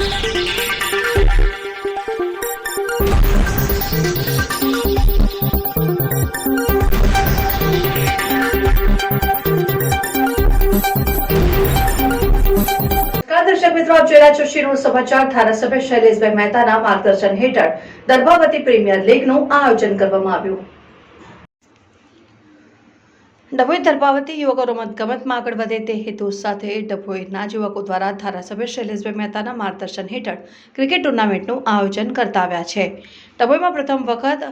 દર્શક મિત્રો, આપ જોઈ રહ્યા છો શિરોડ સમાચાર। ધારાસભ્ય શૈલેષભાઈ મહેતાના માર્ગદર્શન હેઠળ દર્ભાવતી પ્રીમિયર લીગનું આયોજન કરવામાં આવ્યું। ડભોઈ દર્ભાવતી યુવકો રમતગમતમાં આગળ વધે તે હેતુ સાથે ડભોઈના યુવકો દ્વારા ધારાસભ્ય શૈલેષભાઈ મહેતાના માર્ગદર્શન હેઠળ ક્રિકેટ ટુર્નામેન્ટનું આયોજન કરતા આવ્યા છે। ડભોઈમાં પ્રથમ વખત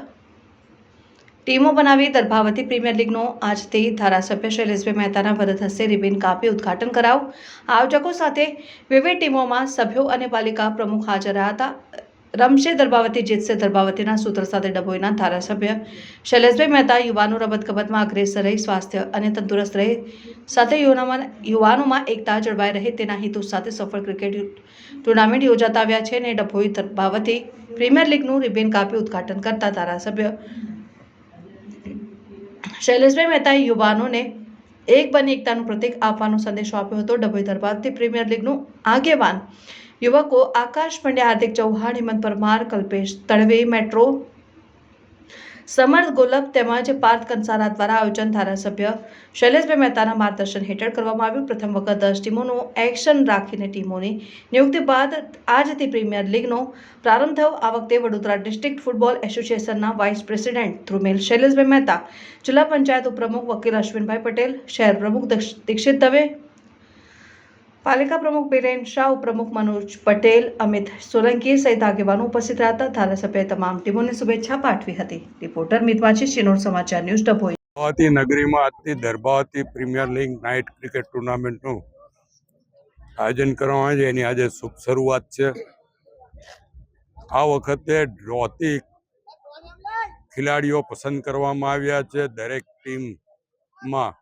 ટીમો બનાવી દર્ભાવતી પ્રીમિયર લીગનો આજથી ધારાસભ્ય શૈલેષભાઈ મહેતાના વરદ હસ્તે રિબિન કાપી ઉદઘાટન કરાયું। આયોજકો સાથે વિવિધ ટીમોમાં સભ્યો અને પાલિકા પ્રમુખ હાજર રહ્યા હતા। રમશે દર્ભાવતી જીતશે દર્ભાવતીના સૂત્ર સાથે ડભોઈના ધારાસભ્ય શૈલેષભાઈ મહેતા યુવાનો રમતગમતમાં અગ્રેસર રહી સ્વાસ્થ્ય અને તંદુરસ્ત રહે સાથે યુવાનોમાં એકતા જળવાઈ રહે તેના હેતુ સાથે સફળ ક્રિકેટ ટુર્નામેન્ટ યોજાતા આવ્યા છે અને ડભોઈ દર્ભાવતી પ્રીમિયર લીગનું રિબિન કાપી ઉદઘાટન કરતા ધારાસભ્ય શૈલેષભાઈ મહેતાએ યુવાનોને એક બની એકતાનું પ્રતીક આપવાનો સંદેશો આપ્યો હતો। ડભોઈ દર્ભાવતી પ્રીમિયર લીગનું આગેવાન યુવકો આકાશ પંડ્યા, હાર્દિક ચૌહાણ, હેમંત પરમાર, કલ્પેશ તડવી, મેટ્રો સમર્થ ગોલબ તેમજ પાર્થ કંસારા દ્વારા આયોજન ધારાસભ્ય શૈલેષભાઈ મહેતાના માર્ગદર્શન હેઠળ કરવામાં આવ્યું। પ્રથમ વખત 10 ટીમોનું એક્શન રાખીને ટીમોની નિયુક્તિ બાદ આજથી પ્રીમિયર લીગનો પ્રારંભ થયો। આ વખતે વડોદરા ડિસ્ટ્રિક્ટ ફૂટબોલ એસોસિએશનના વાઇસ પ્રેસિડેન્ટ ધ્રુમેલ શૈલેષભાઈ મહેતા, જિલ્લા પંચાયત ઉપપ્રમુખ વકીલ અશ્વિનભાઈ પટેલ, શહેર પ્રમુખ દીક્ષિત દવે, પાલિકા પ્રમુખ બીરેન શાહ, ઉપપ્રમુખ મનોજ પટેલ, અમિત સોલંકી સહિત આગેવાનો ઉપસ્થિત રહ્યા હતા। ધારાસભ્યએ તમામ ટીમોને શુભેચ્છા પાઠવી હતી। રિપોર્ટર મિતવાચી, શિનોર સમાચાર ન્યૂઝ, ડભોઈ। દર્ભાવતી નગરીમાં આજથી દર્ભાવતી પ્રીમિયર લીગ નાઇટ ક્રિકેટ ટુર્નામેન્ટનું આયોજન કરવામાં આવે છે। એની આજે શુભ શરૂઆત છે। આ વખતે ડ્રોથી ખેલાડીઓ પસંદ કરવામાં આવ્યા છે। દરેક ટીમમાં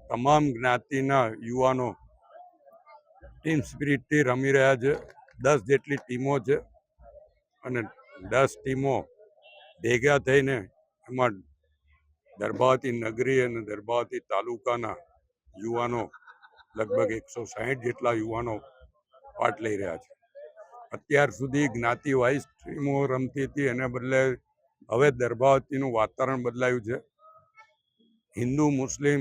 તમામ જ્ઞાતિના યુવાનો ટીમ સ્પિરિટથી રમી રહ્યા છે। 10 જેટલી ટીમો છે અને 10 ટીમો ભેગા થઈને એમાં દર્ભાવતી નગરી અને દર્ભાવતી તાલુકાના યુવાનો લગભગ 160 જેટલા યુવાનો પાર્ટ લઈ રહ્યા છે। અત્યાર સુધી જ્ઞાતિ વાઇઝ ટીમો રમતી હતી, એને બદલે હવે દર્ભાવતીનું વાતાવરણ બદલાયું છે। હિન્દુ, મુસ્લિમ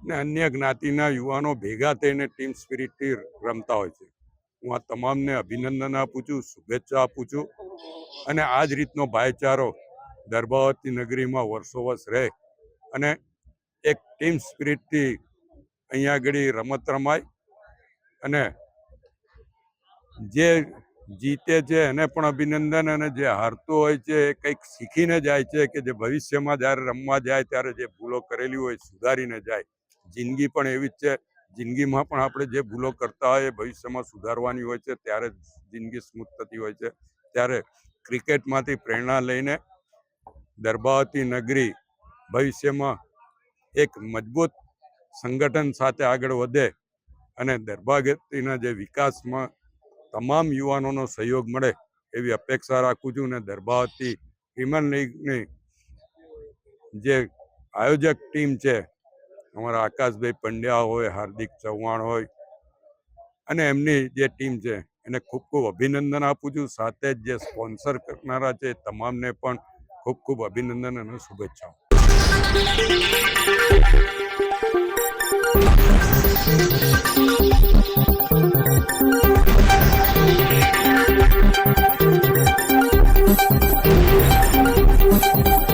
ને અન્ય જ્ઞાતિના યુવાનો ભેગા થઈને ટીમ સ્પિરિટથી રમતા હોય છે। હું આ તમામને અભિનંદન આપું છું, શુભેચ્છા આપું છું અને આ જ રીતનો ભાઈચારો દર્ભાવતી નગરીમાં વર્ષોવર્ષ રહે અને એક ટીમ સ્પિરિટથી અહીંયા આગળ રમત રમાય અને જે જીતે છે એને પણ અભિનંદન અને જે હારતું હોય છે એ કંઈક શીખીને જાય છે કે જે ભવિષ્યમાં જ્યારે રમવા જાય ત્યારે જે ભૂલો કરેલી હોય સુધારીને જાય। જિંદગી પણ એવી જ છે। જિંદગીમાં પણ આપણે જે ભૂલો કરતા હોય એ ભવિષ્યમાં સુધારવાની હોય છે, ત્યારે જિંદગી સ્મૂથ થતી હોય છે। ત્યારે ક્રિકેટમાંથી પ્રેરણા લઈને દર્ભાવતી નગરી ભવિષ્યમાં એક મજબૂત સંગઠન સાથે આગળ વધે અને દર્ભાવતીના જે વિકાસમાં તમામ યુવાનોનો સહયોગ મળે એવી અપેક્ષા રાખું છું અને દર્ભાવતી પ્રીમિયર લીગની જે આયોજક ટીમ છે, અમારા આકાશભાઈ પંડ્યા હોય, હાર્દિક ચૌહાણ હોય અને એમની જે ટીમ છે એને ખૂબ ખૂબ અભિનંદન આપું છું। સાથે જ જે સ્પોન્સર કરનારા છે તમામને પણ ખૂબ ખૂબ અભિનંદન અને શુભેચ્છાઓ।